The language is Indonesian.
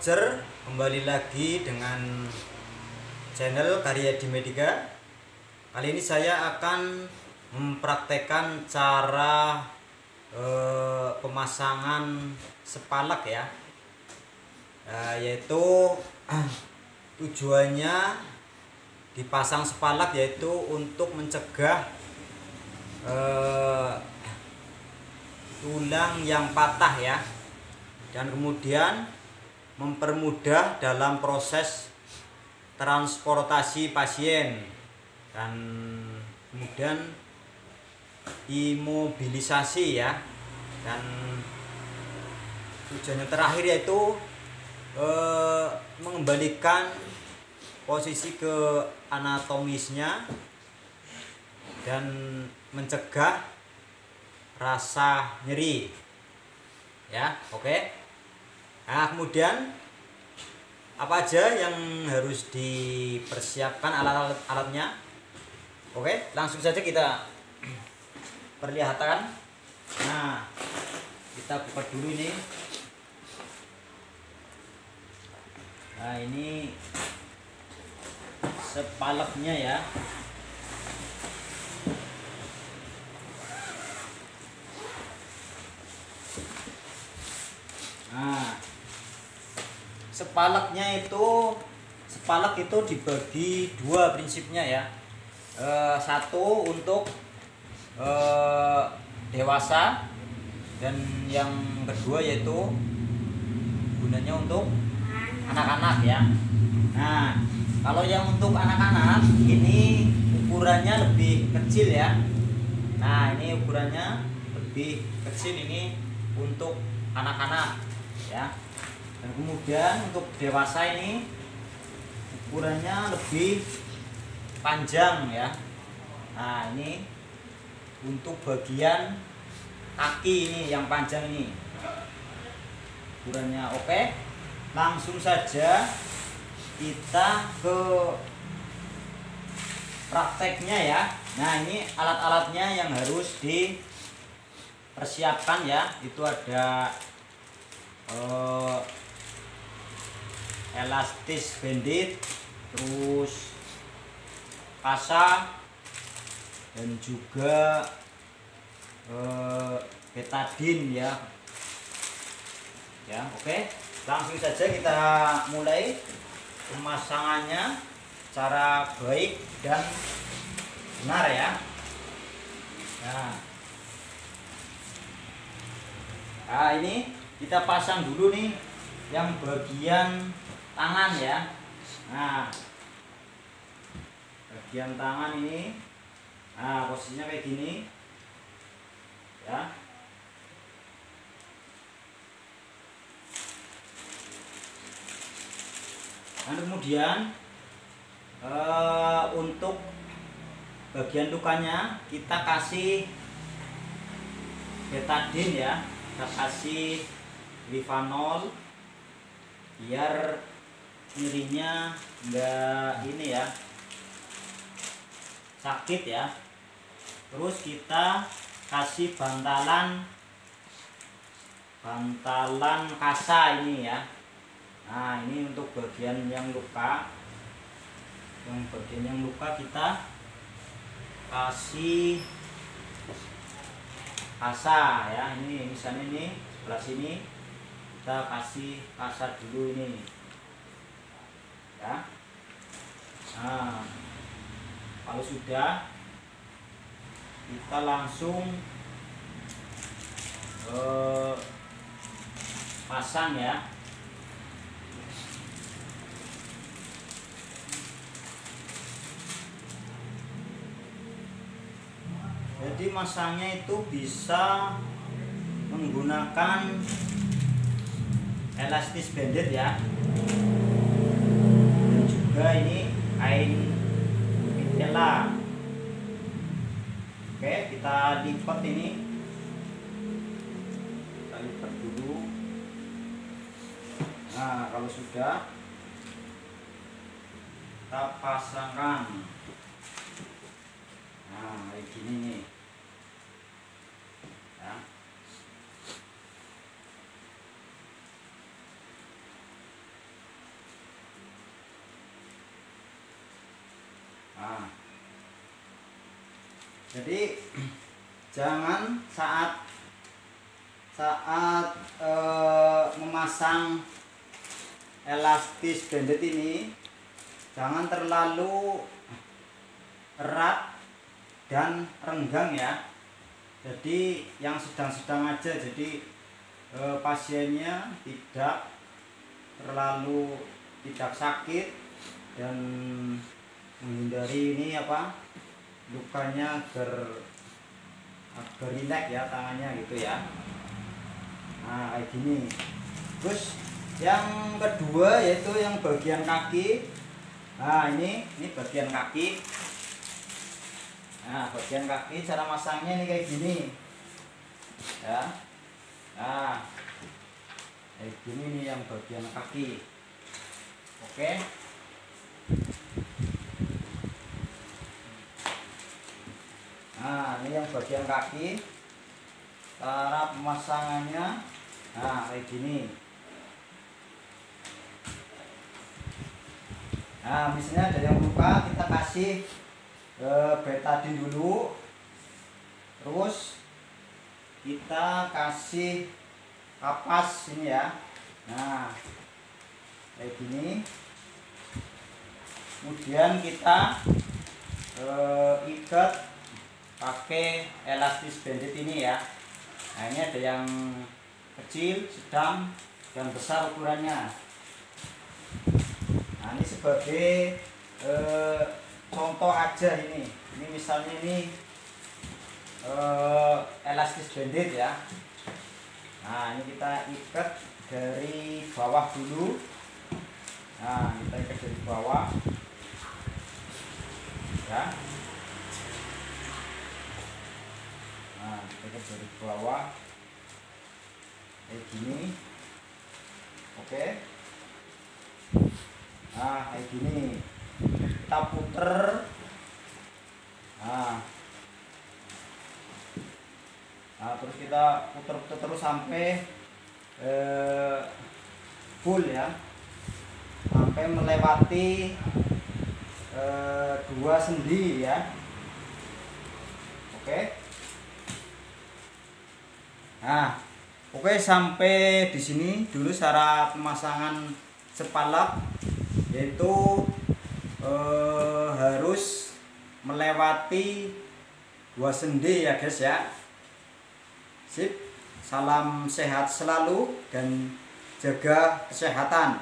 Woodworker, kembali lagi dengan channel Karya di Medica. Kali ini saya akan mempraktekkan cara pemasangan spalak ya, yaitu tujuannya dipasang spalak yaitu untuk mencegah tulang yang patah ya, dan kemudian mempermudah dalam proses transportasi pasien, dan kemudian imobilisasi ya, dan tujuannya terakhir yaitu mengembalikan posisi ke anatomisnya dan mencegah rasa nyeri ya. Oke. Nah, kemudian apa aja yang harus dipersiapkan alat-alatnya? Oke, langsung saja kita perlihatkan. Nah, kita buka dulu ini. Nah, ini spalaknya ya. Nah, spalak itu dibagi dua prinsipnya ya. Satu untuk dewasa, dan yang kedua yaitu gunanya untuk anak-anak ya. Nah, kalau yang untuk anak-anak ini ukurannya lebih kecil ya. Nah, ini ukurannya lebih kecil, ini untuk anak-anak ya. Dan kemudian untuk dewasa ini ukurannya lebih panjang ya. Nah, ini untuk bagian kaki ini yang panjang ini ukurannya. Oke, langsung saja kita ke prakteknya ya. Nah, ini alat-alatnya yang harus dipersiapkan ya. Itu ada elastis bandit, terus kasa, dan juga betadine ya. Ya, oke. Langsung saja kita mulai pemasangannya cara baik dan benar ya. Nah, ini kita pasang dulu nih yang bagian tangan ya. Nah, bagian tangan ini, nah posisinya kayak gini ya. Dan kemudian untuk bagian lukanya kita kasih betadine ya, kita kasih Livanol biar nyerinya enggak ini ya, sakit ya. Terus kita kasih bantalan kasa ini ya. Nah, ini untuk bagian yang luka. Yang bagian yang luka kita kasih kasa ya. Ini misalnya ini sebelah sini kita kasih kasa dulu ini ya. Nah, kalau sudah, kita langsung pasang ya. Jadi masangnya itu bisa menggunakan elastis bandit ya, dan juga ini kain vitela. Oke, kita lipat ini, kita lipat dulu. Nah, kalau sudah, kita pasangkan. Nah, kayak gini nih ya. Jadi jangan saat memasang elastis bandit ini jangan terlalu erat dan renggang ya. Jadi yang sedang-sedang aja, jadi pasiennya tidak terlalu tidak sakit dan menghindari ini lukanya agar rileks ya tangannya gitu ya. Nah kayak gini. Terus yang kedua yaitu yang bagian kaki. Nah ini bagian kaki. Nah bagian kaki cara masangnya ini kayak gini ya. Nah kayak gini nih yang bagian kaki. Oke. Nah ini yang bagian kaki, cara pemasangannya nah kayak gini. Nah misalnya dari yang luka kita kasih betadine dulu, terus kita kasih kapas ini ya. Nah kayak gini, kemudian kita ikat pakai elastis bandit ini ya. Nah ini ada yang kecil, sedang, dan besar ukurannya. Nah ini sebagai contoh aja ini. Ini misalnya ini elastis bandit ya. Nah ini kita ikat dari bawah dulu. Nah kita ikat dari bawah ya. Nah kita dari bawah kayak gini. Oke. Nah kayak gini kita puter. Nah terus kita puter terus sampai full ya, sampai melewati 2 sendi ya. Oke. Nah, oke sampai di sini dulu cara pemasangan sepalak, yaitu harus melewati 2 sendi ya guys ya. Sip, salam sehat selalu dan jaga kesehatan.